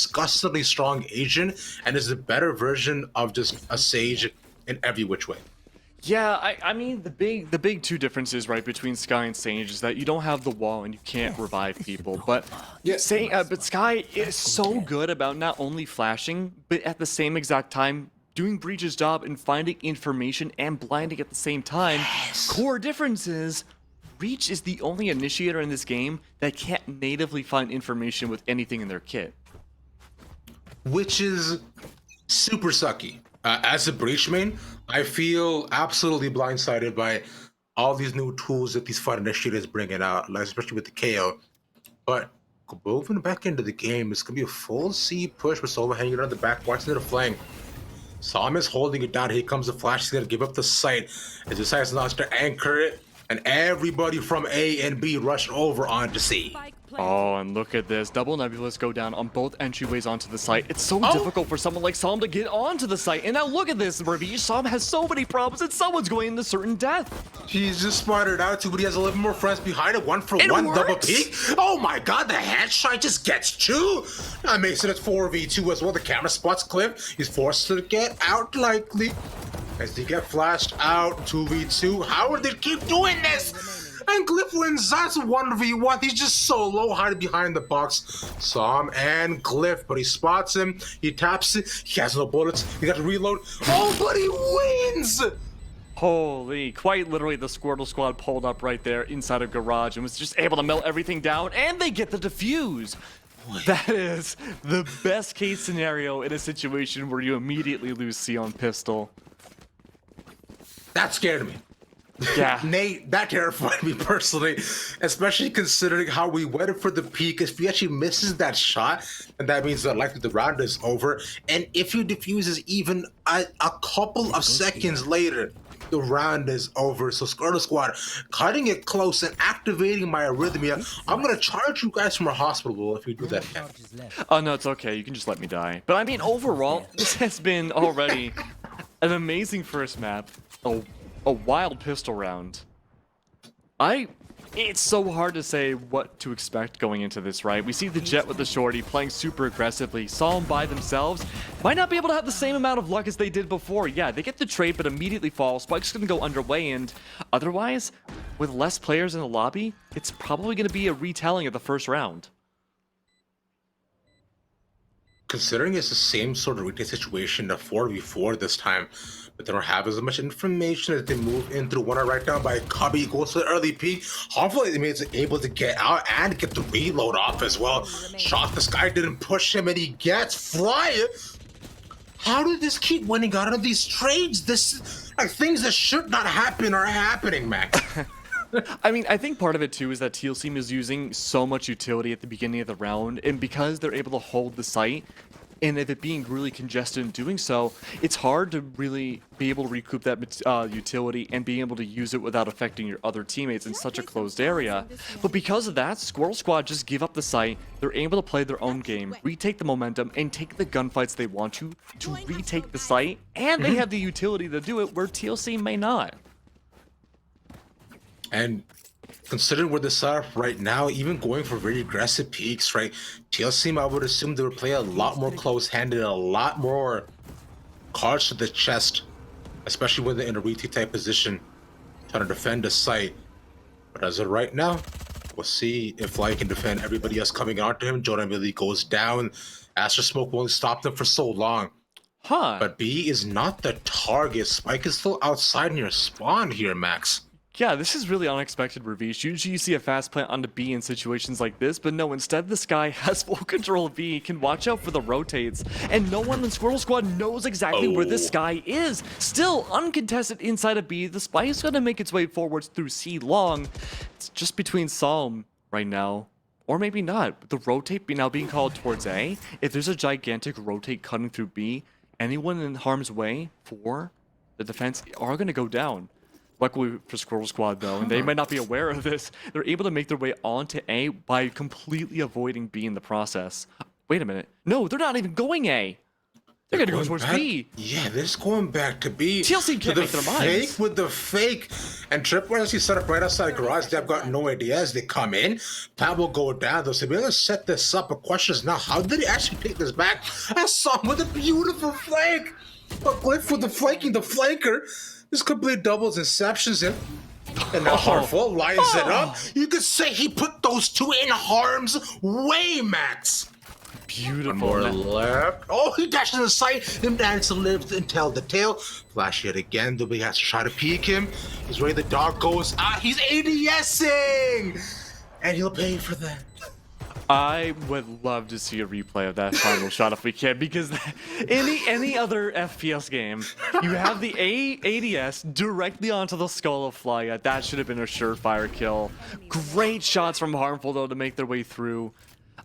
disgustingly strong agent and is a better version of just a Sage in every which way. Yeah, I mean the big two differences right between Skye and Sage is that you don't have the wall and you can't revive people. But Yeah. but Skye is so good about not only flashing, but at the same exact time doing Breach's job and finding information and blinding at the same time. Core difference is Breach is the only initiator in this game that can't natively find information with anything in their kit. Which is super sucky. As a Breach main, I feel absolutely blindsided by all these new tools that these fight initiators bringing out, like especially with the KO. But moving back into the game, it's gonna be a full C push with Solo hanging on the back, watching the flank. Sam is holding it down. Here comes the flash. He's gonna give up the sight. It decides not to anchor it, and everybody from A and B rush over onto C. Oh, and look at this. Double Nebulas go down on both entryways onto the site. It's so difficult for someone like Sam to get onto the site. And now look at this, Ravish. Sam has so many problems and someone's going into certain death. He's just smarted out too, but he has 11 more friends behind it. One for one, works. double peek. Oh my god, the headshot just gets two. Now makes it at 4v2 as well. The camera spots Cliff. He's forced to get out likely. As they get flashed out, 2v2. Howard, they keep doing this. And Glyph wins. That's 1v1. He's just so low, hiding behind the box. Sam and Glyph, but he spots him. He taps it. He has no bullets. He got to reload. Oh, but he wins! Holy, quite literally the Squirtle squad pulled up right there inside a garage and was just able to melt everything down, and they get the defuse. That is the best case scenario in a situation where you immediately lose C on pistol. That scared me. Yeah. Nate, that terrified me personally, especially considering how we waited for the peak. If he actually misses that shot, and that means that likely the round is over. And if he defuses even a couple of seconds later, the round is over. So Squirtle Squad cutting it close and activating my arrhythmia. I'm gonna charge you guys from a hospital if you do that again. Oh no, it's okay. You can just let me die. But I mean, overall, this has been already an amazing first map. A wild pistol round. It's so hard to say what to expect going into this, right? We see the Jet with the shorty playing super aggressively. Saw them by themselves. Might not be able to have the same amount of luck as they did before. Yeah, they get the trade, but immediately fall. Spike's gonna go underway, and otherwise, with less players in the lobby, it's probably gonna be a retelling of the first round. Considering it's the same sort of retake situation, a 4v4 this time, but they don't have as much information as they move in through one right down by Cubby, goes to the early peak. Hopefully they is able to get out and get the reload off as well. Shot the Sky didn't push him and he gets flying. How did this keep winning out of these trades? This like things that should not happen are happening, Max. I mean, I think part of it too is that Teal team is using so much utility at the beginning of the round, and because they're able to hold the site, and if it being really congested in doing so, it's hard to really be able to recoup that utility and being able to use it without affecting your other teammates in such a closed area. But because of that, Squirtle Squad just give up the site. They're able to play their own game, retake the momentum, and take the gunfights they want to retake the site, and they have the utility to do it where TLC may not. And considering where they're set up right now, even going for very aggressive peaks, right? TLC, I would assume they would play a lot more close-handed, a lot more cards to the chest, especially when they're in a retake type position, trying to defend the site. But as of right now, we'll see if Fly can defend everybody else coming onto him. Jordan really goes down. Astro Smoke won't stop them for so long. But B is not the target. Spike is still outside near spawn here, Max. Yeah, this is really unexpected, Ravish. Usually you see a fast plant onto B in situations like this, but no, instead this guy has full control of B, can watch out for the rotates, and no one in Squirtle Squad knows exactly where this guy is. Still uncontested inside of B, the spy is going to make its way forwards through C long. It's just between Psalm right now, or maybe not. The rotate now being called towards A. If there's a gigantic rotate cutting through B, anyone in harm's way for the defense are going to go down. Luckily for Squirtle Squad though, and they might not be aware of this, they're able to make their way onto A by completely avoiding B in the process. Wait a minute. No, they're not even going A. They're gonna go towards B. Yeah, they're just going back to B. TLC can't make their minds. Fake with the fake. And Tripwire actually set up right outside garage. They've got no ideas. They come in. Pat will go down. They'll say, we're gonna set this up. The question is now, how did he actually take this back? I saw him with a beautiful flank. But Glyph with the flanking, the flanker. This complete doubles inceptions in. And now Harmful lines it up. You could say he put those two in harm's way, Max. Beautiful. One more left. Oh, he dashes in the sight. And Nancy lives until the tail. Flash yet again. Nobody has to try to peek him. He's ready. The dog goes out. He's ADSing. And he'll pay for that. I would love to see a replay of that final shot if we can, because any other FPS game, you have the ADS directly onto the skull of Flya. That should have been a surefire kill. Great shots from Harmful, though, to make their way through.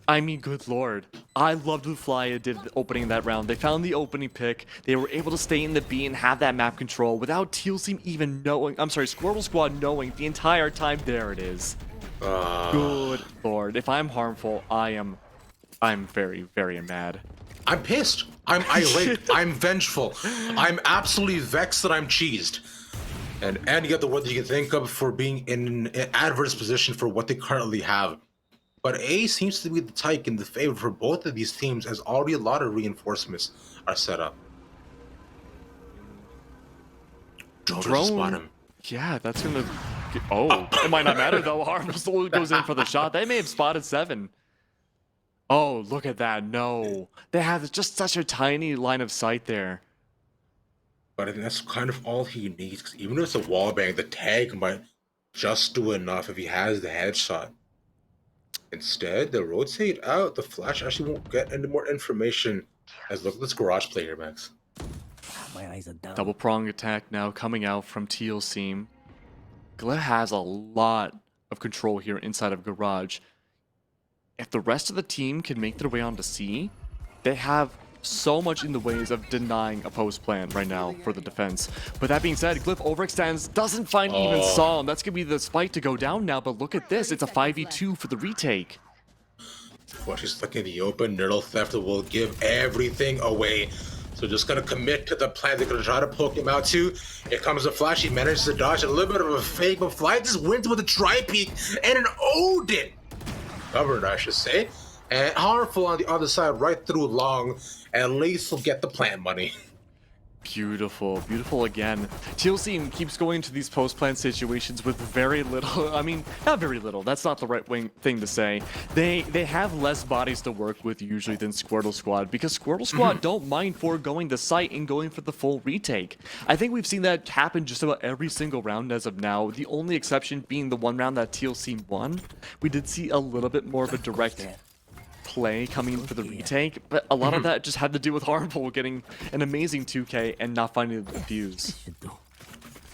I mean, good lord. I loved what Flya did opening that round. They found the opening pick. They were able to stay in the B and have that map control without Teal Team even knowing. I'm sorry, Squirtle Squad knowing the entire time. There it is. Good lord. If I'm Harmful, I'm very, very mad. I'm pissed. I'm irate. I'm vengeful. I'm absolutely vexed that I'm cheesed. And any other word that you can think of for being in an adverse position for what they currently have. But A seems to be the type in the favor for both of these teams, as already a lot of reinforcements are set up. Drone. Spot him. Yeah, that's gonna. Oh, it might not matter though. Harmful still goes in for the shot. They may have spotted 7. Oh, look at that. No, they have just such a tiny line of sight there. But I think that's kind of all he needs, because even if it's a wallbang, the tag might just do enough if he has the headshot. Instead, they'll rotate out. The flash actually won't get any more information. As look at this garage player, Max. My eyes are down. Double prong attack now coming out from Teal Team. Glyph has a lot of control here inside of garage. If the rest of the team can make their way onto C, they have so much in the ways of denying a post plan right now for the defense. But that being said, Glyph overextends, doesn't find even Psalm. That's gonna be the spike to go down now, but look at this, it's a 5v2 for the retake. Well, she's stuck in the open. Nerdle Theft will give everything away. So just gonna commit to the plan. They're gonna try to poke him out too. Here comes the flash. He manages to dodge a little bit of a fake, but Fly just wins with a tri peek and an Odin. Covered, I should say. And Harmful on the other side, right through long. At least he'll get the plant money. Beautiful, beautiful again. Teal Team keeps going to these post-plan situations with very little, I mean, not very little, that's not the right thing to say. They have less bodies to work with usually than Squirtle Squad, because Squirtle Squad don't mind foregoing the site and going for the full retake. I think we've seen that happen just about every single round as of now, the only exception being the one round that Teal Team won. We did see a little bit more of a direct play coming for the retake, but a lot of that just had to do with Harmful getting an amazing 2K and not finding the defuse.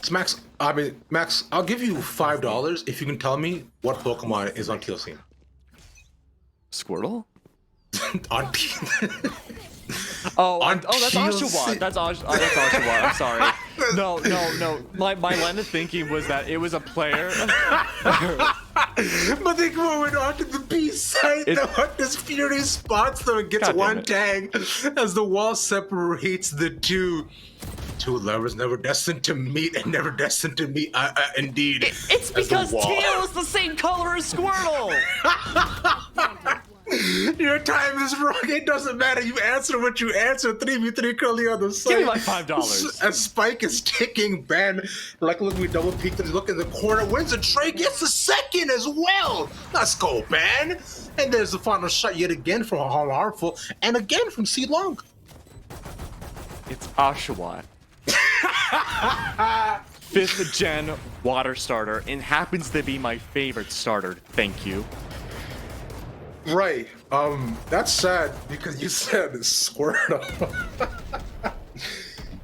So Max, I'll give you $5 if you can tell me what Pokemon is on Teal Team. Squirtle? On that's Oshawott. That's Oshawott. I'm sorry. No. My line of thinking was that it was a player. But they go on to the B side. This Fury spots them and gets one tag as the wall separates the two. Two lovers never destined to meet and never destined to meet. Indeed. It's because Teal is the same color as Squirtle. Your time is wrong. It doesn't matter. You answer what you answer. 3v3 currently on the side. Give me my $5. As Spike is ticking, Ben. Look, we double peeked and look in the corner. Wins a trade, gets the second as well. Let's go, Ben. And there's the final shot yet again from Harmful, and again from C Long. It's Oshawott. 5th gen water starter, and happens to be my favorite starter. Thank you. Right. That's sad because you said Squirtle.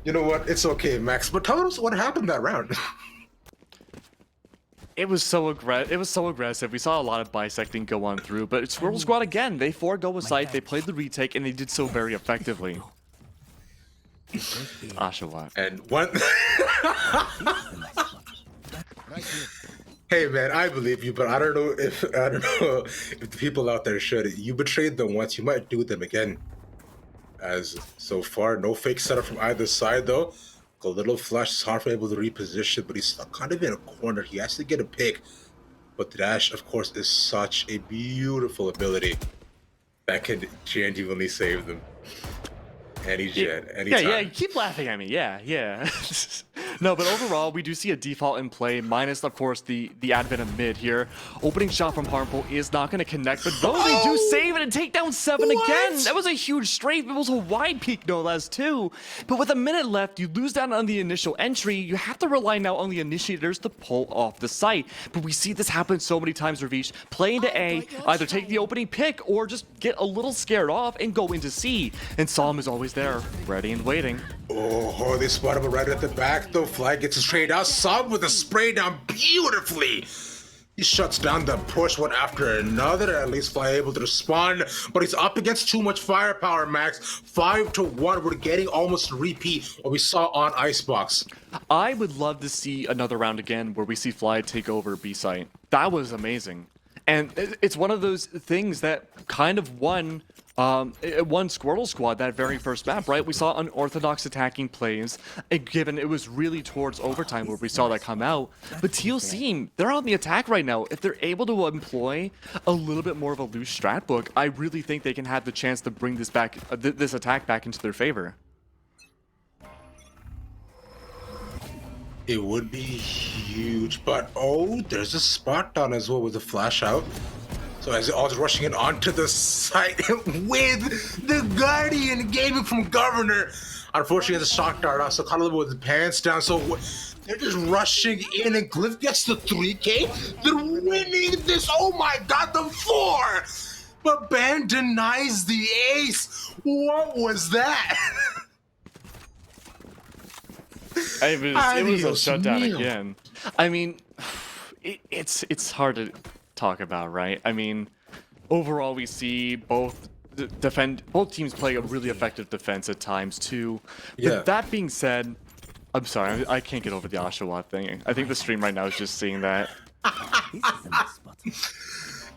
You know what? It's okay, Max. But tell us what happened that round. It was so aggressive. We saw a lot of bisecting go on through, but Squirtle Squad again. They forego a site. They played the retake, and they did so very effectively. Oshawott. And one. Hey man, I believe you, but I don't know if the people out there should. You betrayed them once, you might do them again. As so far, no fake setup from either side though. A little flash is hard for able to reposition, but he's stuck kind of in a corner. He has to get a pick. But the dash, of course, is such a beautiful ability that could genuinely save them. Any jet, anytime. Yeah, you keep laughing at me. Yeah. No, but overall, we do see a default in play, minus, of course, the advent of mid here. Opening shot from Harmful is not going to connect, but no, they do save it and take down 7 again. That was a huge strafe. It was a wide peak, no less, too. But with a minute left, you lose down on the initial entry. You have to rely now on the initiators to pull off the site. But we see this happen so many times, Ravish. Play into A, either take the opening pick or just get a little scared off and go into C. And Psalm is always there, ready and waiting. Oh, they spot him right at the back though. Flag gets his trade out. Sub with a spray down beautifully. He shuts down the push one after another. At least Fly able to respond, but he's up against too much firepower, Max. 5-1. We're getting almost a repeat what we saw on Icebox. I would love to see another round again where we see Fly take over B site. That was amazing. And it's one of those things that kind of won Squirtle squad that very first map, right? We saw unorthodox attacking plays, given it was really towards overtime where we saw that come out. But Teal team, they're on the attack right now. If they're able to employ a little bit more of a loose strat book, I really think they can have the chance to bring this back, this attack back into their favor. It would be huge, but oh, there's a spot down as well with the flash out. So as all just rushing in onto the site with the Guardian gaming from Governor. Unfortunately, the shock dart out, so kind of with the pants down. So they're just rushing in, and Glyph gets the 3K. They're winning this. Oh my God, the 4. But Ban denies the ace. What was that? It was a shutdown again. I mean, it's hard to talk about, right? I mean, overall we see both teams play a really effective defense at times too. Yeah. But that being said, I'm sorry, I can't get over the Oshawott thing. I think the stream right now is just seeing that.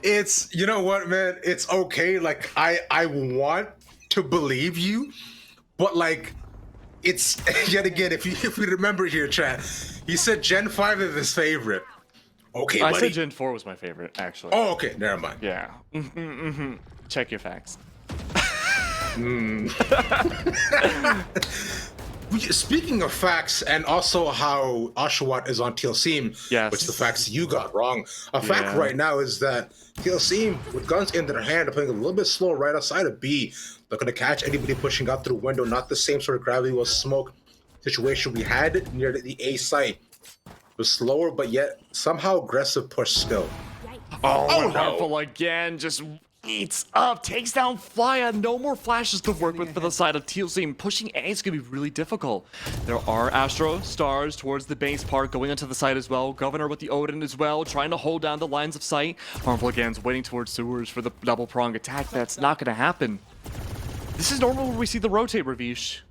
It's, you know what, man? It's okay. Like I want to believe you, but like, it's yet again. If we remember here, chat, he said Gen 5 is his favorite. Okay, I buddy. said Gen 4 was my favorite, actually. Oh, okay, never mind. Yeah. Check your facts. Speaking of facts, and also how Oshawott is on Teal Seam, yes. which the facts you got wrong. A fact right now is that Teal Seam, with guns in their hand, are playing a little bit slow right outside of B. They're going to catch anybody pushing out through window. Not the same sort of gravity or smoke situation we had near the A site. It was slower, but yet somehow aggressive push still. Oh no. Harmful again, just eats up, takes down Flya. No more flashes to work with for the side of Teal Team. Pushing A is going to be really difficult. There are Astro Stars towards the base part, going onto the side as well. Governor with the Odin as well, trying to hold down the lines of sight. Harmful again is waiting towards sewers for the double prong attack. That's not going to happen. This is normal when we see the rotate, Ravish.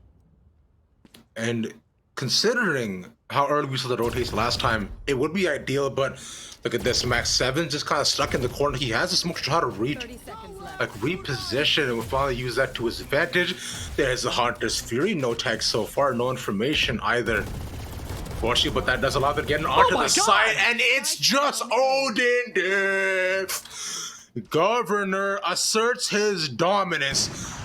And considering how early we saw the rotates last time, it would be ideal, but look at this. Max 7 just kind of stuck in the corner. He has a smoke to try to reposition, and we'll finally use that to his advantage. There's the Hunter's Fury. No tag so far, no information either. Fortunately, but that does allow them to get onto the side, and it's just Odin Diff. Governor asserts his dominance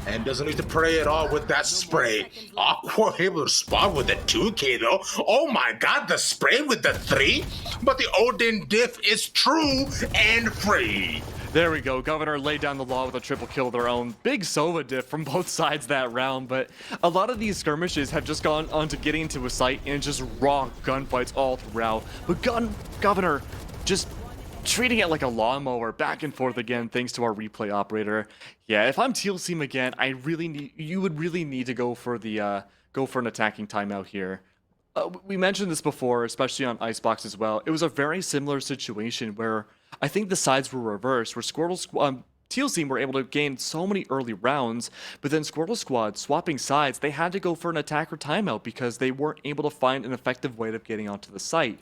and doesn't need to pray at all with that spray. Aqua able to spawn with the 2K though. Oh my God, the spray with the 3? But the Odin Diff is true and free. There we go. Governor laid down the law with a triple kill of their own. Big Sova diff from both sides that round, but a lot of these skirmishes have just gone on to getting into a site and just raw gunfights all throughout. But Governor just treating it like a lawnmower, back and forth again, thanks to our replay operator. Yeah, if I'm Teal Team again, you would really need to go for an attacking timeout here. We mentioned this before, especially on Icebox as well. It was a very similar situation where I think the sides were reversed, where Teal Team were able to gain so many early rounds, but then Squirtle Squad swapping sides, they had to go for an attacker timeout because they weren't able to find an effective way of getting onto the site.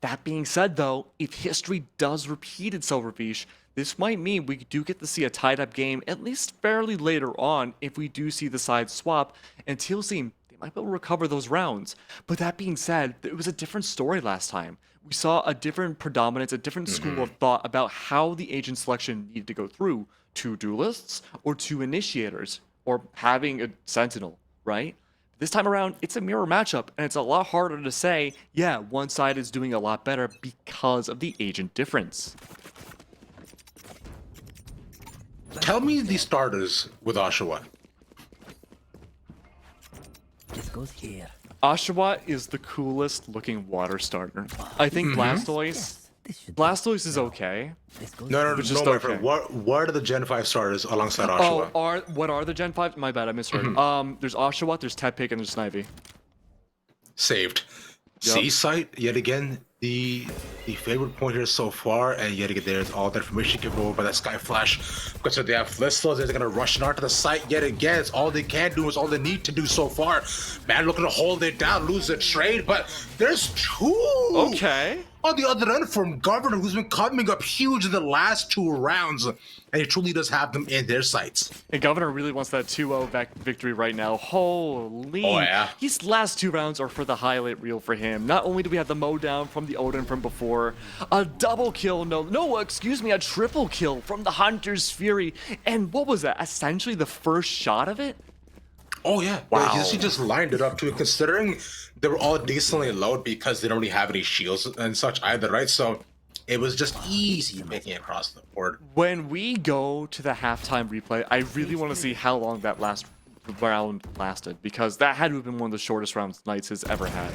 That being said, though, if history does repeat itself, Ravish, This might mean we do get to see a tied-up game, at least fairly later on, if we do see the sides swap, and Teal seem they might be able to recover those rounds. But that being said, it was a different story last time. We saw a different predominance, a different school of thought about how the agent selection needed to go through. 2 duelists or 2 initiators, or having a sentinel, right? This time around, it's a mirror matchup, and it's a lot harder to say, yeah, one side is doing a lot better because of the agent difference. Tell me the starters with Oshawa. This goes here. Oshawa is the coolest looking water starter. I think Blastoise. Yes, this should Blastoise is okay. This goes No, Which is my okay. friend. What are the Gen 5 starters alongside Oh, Oshawa? what are the Gen 5? My bad, I misheard. There's Oshawa, there's Tepig, and there's Snivy. Saved. Yep. C-Site, yet again, the favorite point here so far, and yet again, there's all the information given over by that Sky Flash. Because they have Flistles, they're gonna rush onto the site yet again. It's all they can do, it's all they need to do so far. Man looking to hold it down, lose the trade, but there's 2! Okay. On the other end from Governor, who's been coming up huge in the last 2 rounds, and he truly does have them in their sights. And Governor really wants that 2-0 victory right now. Holy. Oh, yeah. These last 2 rounds are for the highlight reel for him. Not only do we have the mow down from the Odin from before, a double kill, a triple kill from the Hunter's Fury. And what was that? Essentially the first shot of it? Oh yeah, Wow. He just lined it up too. Considering they were all decently low because they don't really have any shields and such either, right? So it was just easy making it across the board. When we go to the halftime replay, I really want to see how long that last round lasted, because that had to have been one of the shortest rounds Knights has ever had.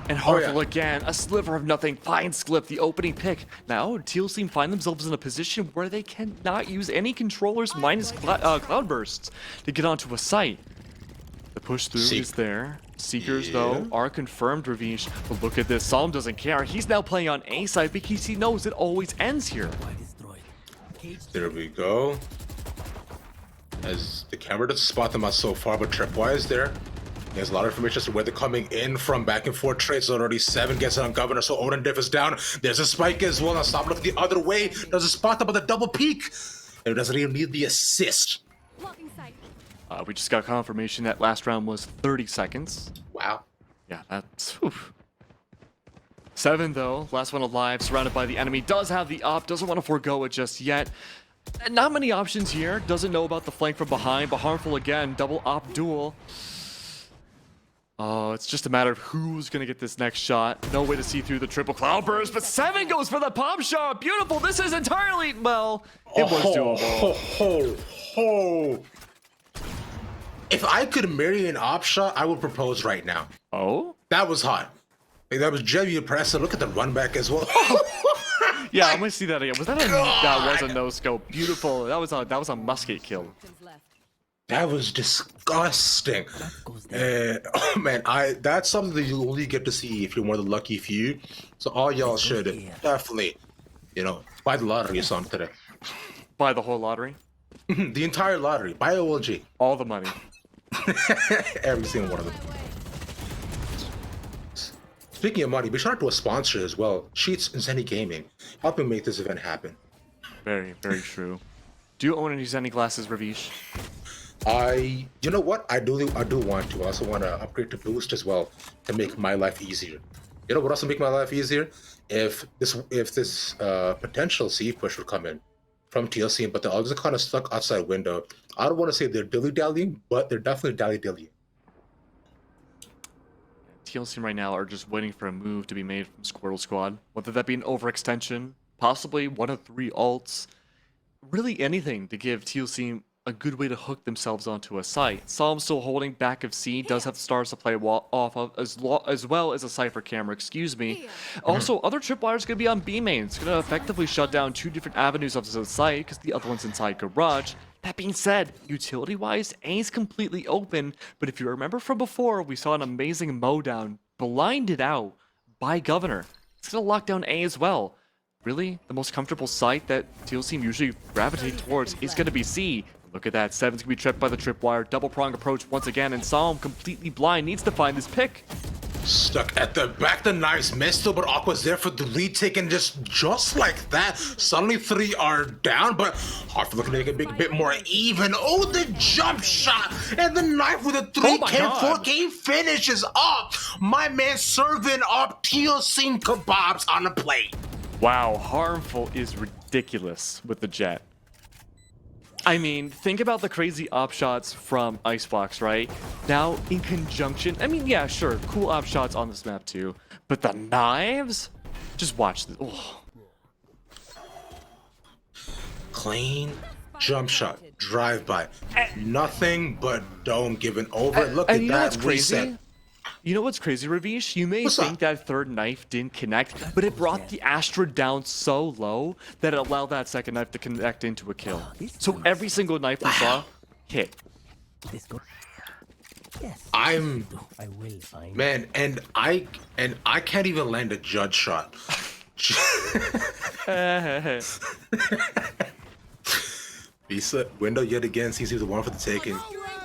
And Harful again, a sliver of nothing, finds Glyph, the opening pick. Now, Teal Team find themselves in a position where they cannot use any controllers minus cloud bursts to get onto a site. The push through is there. Seekers, though, are confirmed, Ravish. But look at this, Psalm doesn't care. He's now playing on A side because he knows it always ends here. There we go. As the camera doesn't spot them out so far, but Tripwise there. He has a lot of information as to where they're coming in from. Back and forth trades already. 7 gets it on Governor, so Odin Diff is down. There's a spike as well. Now stop looking the other way. Does a spot them with a double peek. And it doesn't even need the assist. We just got confirmation that last round was 30 seconds. Wow. Yeah, that's... Oof. 7, though. Last one alive, surrounded by the enemy. Does have the op, doesn't want to forego it just yet. Not many options here. Doesn't know about the flank from behind, but Harmful again. Double op duel. Oh, it's just a matter of who's going to get this next shot. No way to see through the triple cloud burst, but 7 goes for the pop shot. Beautiful. This is entirely... Well, it was doable. If I could marry an op shot, I would propose right now. Oh? That was hot. Like, that was genuinely impressive. Look at the run back as well. Yeah, I'm gonna see that again. Was that a that was a no scope? Beautiful. That was a musket kill. That was disgusting. Oh man, that's something that you only get to see if you're one of the lucky few. So all y'all should definitely, buy the lottery or something today. Buy the whole lottery. The entire lottery. Buy OLG. All the money. Every single one of them. Speaking of money, be sure to a sponsor as well. Sheets and Zenny Gaming, helping make this event happen. Very, very true. Do you own any Zenny glasses, Ravish? You know what? I do want to. I also want to upgrade to Boost as well to make my life easier. You know what else will make my life easier? If this potential C push would come in from TLC, but they're all just kind of stuck outside window. I don't want to say they're dilly-dallying, but they're definitely dally-dallying. TLC right now are just waiting for a move to be made from Squirtle Squad. Whether that be an overextension, possibly one of 3 ults, really anything to give TLC a good way to hook themselves onto a site. Psalm still holding back of C, does have stars to play off of, as well as a Cypher camera, excuse me. Also, other tripwires going to be on B main. It's going to effectively shut down 2 different avenues of the site because the other one's inside garage. That being said, utility-wise, A is completely open, but if you remember from before, we saw an amazing mow down, blinded out by Governor. It's going to lock down A as well. Really, the most comfortable site that Teal Team usually gravitate towards is going to be C. Look at that, 7's going to be tripped by the tripwire, double prong approach once again, and Psalm completely blind, needs to find this pick. Stuck at the back, the knives missed though, but Aqua's there for the lead taken just like that. Suddenly 3 are down, but Hartford looking to make it a bit more even. Oh, the jump shot and the knife with a 3K, 4K finishes up. My man serving up Teal scene kebabs on a plate. Wow, Harmful is ridiculous with the jet. I mean, think about the crazy op shots from Icebox, right? Now, in conjunction, I mean, yeah, sure, cool op shots on this map too, but the knives? Just watch this. Oh. Clean jump shot, drive by, nothing but dome given over. Look at that reset. You know what's crazy, Ravish? You may think that third knife didn't connect, but it brought the Astra down so low that it allowed that second knife to connect into a kill. So every single knife we saw hit. I'm man, and I can't even land a judge shot. Visa window yet again seems to be the one for the taking.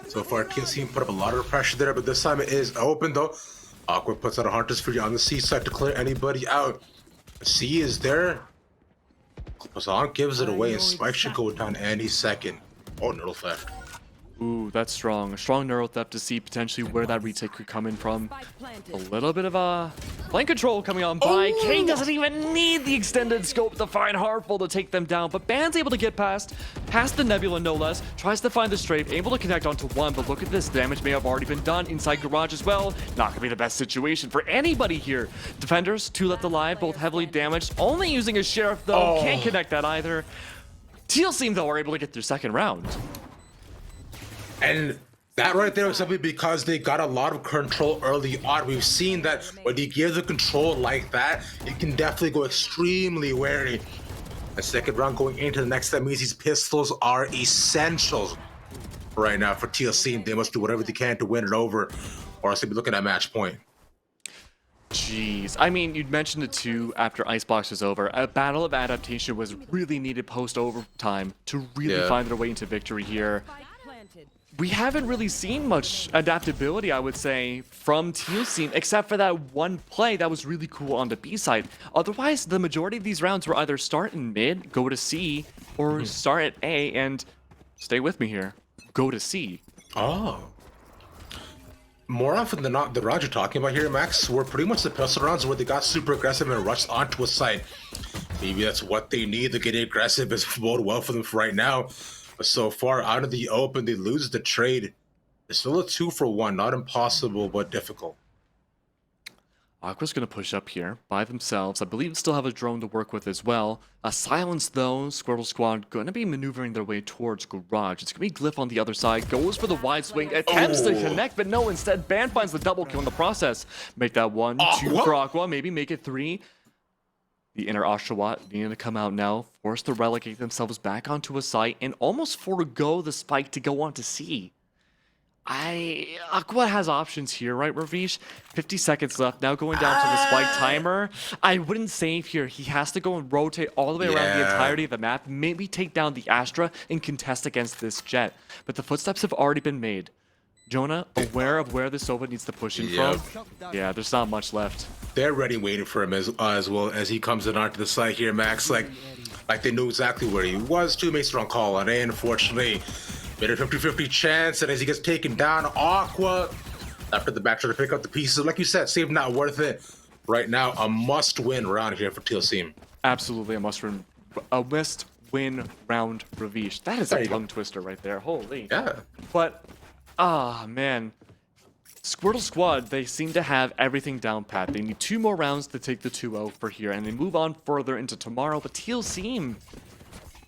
So far, Teal team put up a lot of pressure there, but this time it is open though. Aqua puts out a Hunter's Fury on the C side to clear anybody out. C is there. Pazan gives it away, and Spike should go down any second. Oh, neural theft. Ooh, that's strong. A strong neural theft to see potentially where that retake could come in from. A little bit of a flank control coming on by. King doesn't even need the extended scope to find Harmful to take them down, but Ban's able to get past the Nebula no less, tries to find the strafe, able to connect onto one, but look at this. Damage may have already been done inside Garage as well. Not gonna be the best situation for anybody here. Defenders, 2 left alive, both heavily damaged. Only using a Sheriff though, can't connect that either. Teal team though are able to get their second round. And that right there was simply because they got a lot of control early on. We've seen that when you give the control like that, it can definitely go extremely wary. A second round going into the next, that means these pistols are essentials right now for TLC. They must do whatever they can to win it over, or else they'll be looking at match point. Jeez. I mean, you'd mentioned it too after Icebox was over. A battle of adaptation was really needed post-overtime to really find their way into victory here. We haven't really seen much adaptability, I would say, from Teal team, except for that one play that was really cool on the B side. Otherwise, the majority of these rounds were either start in mid, go to C, or start at A, and stay with me here, go to C. Oh. More often than not, the rounds you're talking about here, Max, were pretty much the pistol rounds where they got super aggressive and rushed onto a site. Maybe that's what they need to get aggressive. It's bode well for them for right now. But so far, out of the open, they lose the trade. It's still a 2-for-1, not impossible, but difficult. Aqua's going to push up here by themselves. I believe still have a drone to work with as well. A Silence, though. Squirtle Squad going to be maneuvering their way towards Garage. It's going to be Glyph on the other side. Goes for the wide swing. Attempts to connect, but no. Instead, Ban finds the double kill in the process. Make that 1, 2 for Aqua. Maybe make it 3. The inner Oshawott needing to come out now, forced to relegate themselves back onto a site, and almost forego the spike to go on to C. Aqua has options here, right, Ravish? 50 seconds left, now going down to the spike timer. I wouldn't save here. He has to go and rotate all the way around the entirety of the map, maybe take down the Astra and contest against this jet. But the footsteps have already been made. Jonah, aware of where the Sova needs to push in from? Yeah, there's not much left. They're ready waiting for him as well as he comes in onto the site here, Max. Like they knew exactly where he was. 2 makes the wrong call on A, unfortunately. Made a 50-50 chance, and as he gets taken down, Aqua, after the back trying to pick up the pieces, like you said, save not worth it. Right now, a must-win round here for Teal team. Absolutely a must-win round, Ravish. That is a tongue twister right there. Holy. Yeah. But man, Squirtle Squad, they seem to have everything down pat. They need 2 more rounds to take the 2-0 for here, and they move on further into tomorrow. But Teal team,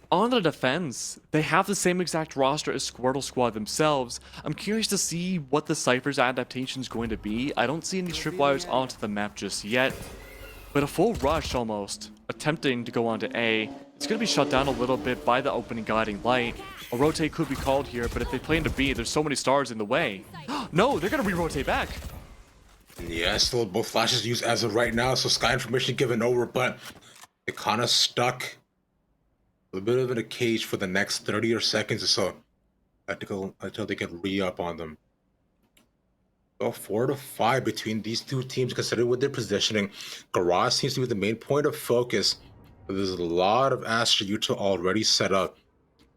on the defense, they have the same exact roster as Squirtle Squad themselves. I'm curious to see what the Cypher's adaptation is going to be. I don't see any tripwires onto the map just yet, but a full rush almost, attempting to go onto A. It's going to be shut down a little bit by the opening guiding light. A rotate could be called here, but if they play into B, there's so many stars in the way. No, they're going to re-rotate back. Yeah, still both flashes used as of right now, so Sky information given over, but it kind of stuck a bit of in a cage for the next 30 or seconds or so until they can re-up on them. Well, 4 to 5 between these two teams, considering with their positioning. Garage seems to be the main point of focus. But there's a lot of Astra Utah already set up.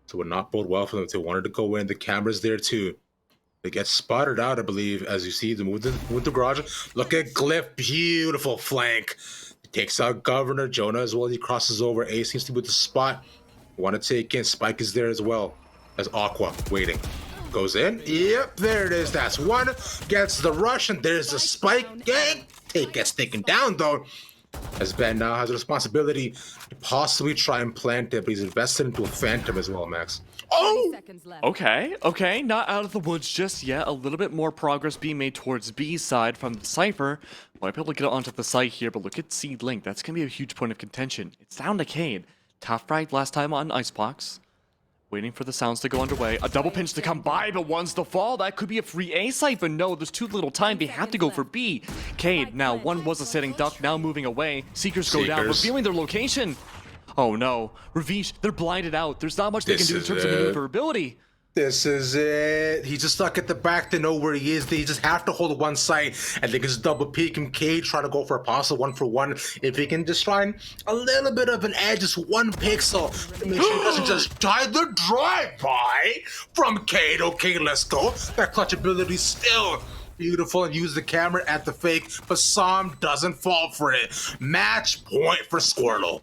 So it would not bode well for them if they wanted to go in. The camera's there too. They get spotted out, I believe, as you see. They move the garage. Look at Glyph. Beautiful flank. He takes out Governor. Jonah as well. He crosses over. A seems to be with the spot. Want to take in. Spike is there as well. As Aqua waiting. Goes in. Yep, there it is. That's one. Gets the rush, and there's the spike. Gang. Gets taken down, though. As Ben now has a responsibility to possibly try and plant it, but he's invested into a Phantom as well, Max. Oh! Okay, not out of the woods just yet. A little bit more progress being made towards B side from the Cypher. Might be able to get onto the site here, but look at Seed Link. That's going to be a huge point of contention. It's down to Cade. Top frag last time on Icebox. Waiting for the sounds to go underway. A double pinch to come by, but one's the fall. That could be a free A site, but no, there's too little time. They have to go for B. Cade, now one was a sitting duck, now moving away. Seekers go down, revealing their location. Oh no, Ravish, they're blinded out. There's not much they can do in terms of maneuverability. This is it. He's just stuck at the back to know where he is. They just have to hold one side, and they can just double peek him. Cade trying to go for a possible 1-for-1. If he can just find a little bit of an edge, just 1 pixel, to make sure he doesn't just die the drive-by from Cade. Okay, let's go. That clutch ability still beautiful, and use the camera at the fake, but Sam doesn't fall for it. Match point for Squirtle.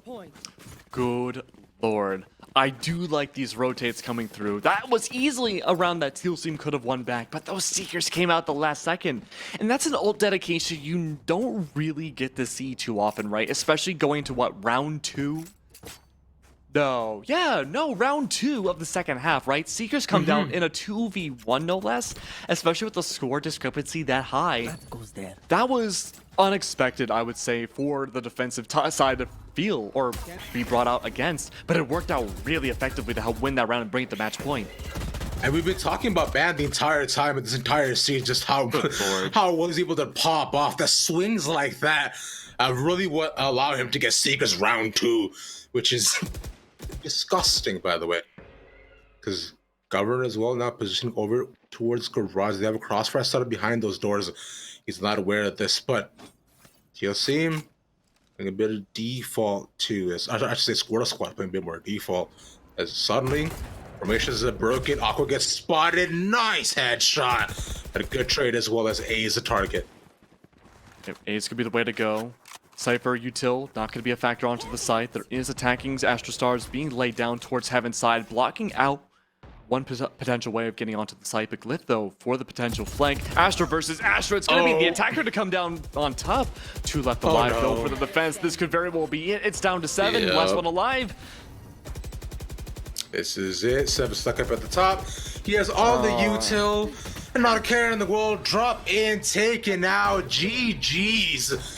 Good lord. I do like these rotates coming through. That was easily around that Teal team could have won back, but those Seekers came out the last second. And that's an ult dedication you don't really get to see too often, right? Especially going to, what, round 2? No. Yeah, no, round 2 of the second half, right? Seekers come down in a 2v1, no less, especially with the score discrepancy that high. That goes there. That was unexpected, I would say, for the defensive side to feel or be brought out against, but it worked out really effectively to help win that round and bring it the match point. And we've been talking about Ban the entire time in this entire series, just how well he's able to pop off the swings like that. Really what allowed him to get Seekers round 2, which is disgusting, by the way. Because Governor as well now positioning over towards Garage. They have a crossfire started behind those doors. He's not aware of this, but you'll see him playing a bit of default too. I should say Squirtle Squad playing a bit more default. As suddenly, formations are broken. Aqua gets spotted. Nice headshot. But a good trade as well as A is the target. A's could be the way to go. Cypher, Util, not going to be a factor onto the site. There is attacking Astra Stars being laid down towards Heaven side, blocking out one potential way of getting onto the site. But Glyph, though, for the potential flank. Astra versus Astra. It's going to be the attacker to come down on top. 2 left alive, though, for the defense. This could very well be it. It's down to 7. Yep. Last one alive. This is it. 7 stuck up at the top. He has all the util. And not a care in the world. Drop in, taken out. GG's.